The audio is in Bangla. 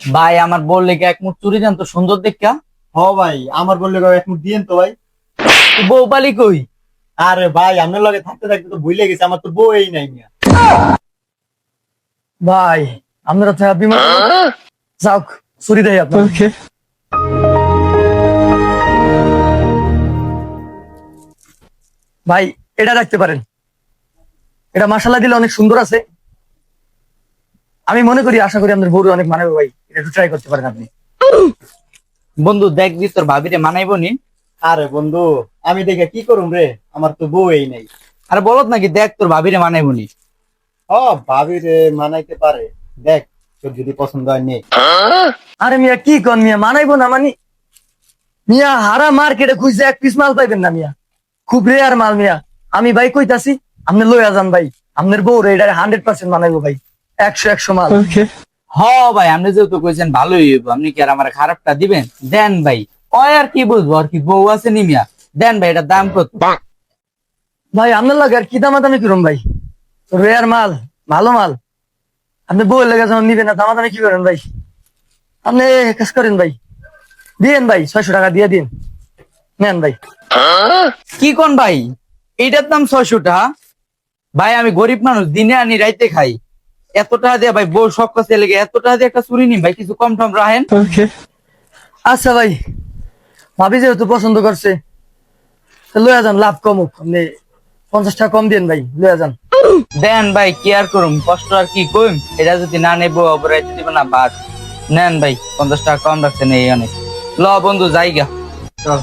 ভাই আমার বললে কি এক মুঠ চুরি দেন তো সুন্দর দেখা। হ ভাই, আমার বললে এক মুঠ দিয়েন তো ভাই। বউ পালি কই? আরে ভাই, আপনার লগে থাকতে থাকতে তো ভুলে গেছে, আমার তো বউই নাই মিয়া। ভাই আমরা তো বিমান যাও চুরি দেয় আপনার। ভাই এটা রাখতে পারেন, এটা মাশাআল্লাহ দিলে অনেক সুন্দর আছে। আমি মনে করি, আশা করি আপনার বউরে অনেক মানাবে ভাই, এটা একটু ট্রাই করতে পারেন আপনি। বন্ধু দেখবি তোর ভাবিরে মানাইবো নি? আরে বন্ধু, আমি দেখে কি করুম রে, আমার তো বউই নাই। আরে বলত নাকি দেখ তোর ভাবিরে মানাইবো নি। হ, ভাবি রে মানাইতে পারে, দেখ তোর যদি পছন্দ হয় নে। আরে মিয়া কি কন মিয়া, মানাইবো না মানি? মিয়া হারা মার্কেটে খুঁজছে এক পিস মাল পাইবেন না মিয়া, খুব রেয়ার মাল মিয়া। আমি ভাই কইতাছি আপনি লইয়া যান ভাই, আপনার বউ রে এটা 100% মানাইবো ভাই, 100 মাল। হ ভাই আপনি যেহেতু কইছেন ভালোই হইব, আপনি কি আর আমার খারাপটা দিবেন? দেন ভাই। ওই আর কি বুঝবো, আর কি বউ আছে নি মিয়া। দেন ভাই, এটার দাম কত? ভাই আপনার লাগে আর কি দামাদামি করুন ভাই, রেয়ার মাল, ভালো মাল। আপনি বউ লেগে যখন নিবেন না, দামাদামি কি করেন ভাই? আপনি কাজ করেন ভাই, দিয়েন ভাই 600 টাকা দিয়ে দিন, নেন ভাই। কি কোন ভাই, এইটার দাম 600 টাকা? ভাই আমি গরিব মানুষ, দিনে আনি রাইতে খাই। এত টাকা দিয়ে ভাই বউ শখ কাছে লেগে এত টাকা দিয়ে একটা চুরি নি ভাই, কিছু কম টম রাখেন। আচ্ছা ভাই, ভাবি যেহেতু পছন্দ করছে, লইয়া যান, লাভ কমুক, আপনি 50 টাকা কম দিন ভাই, লইয়া যান। দেন ভাই, কি আর করুম, কষ্ট আর কি কইম। এটা যদি না নেবো অপরাইতে দিব না বাদ। নেন ভাই, 50 টাকা কম রাখছেন এই অনেক। ল বন্ধু জায়গা। চল।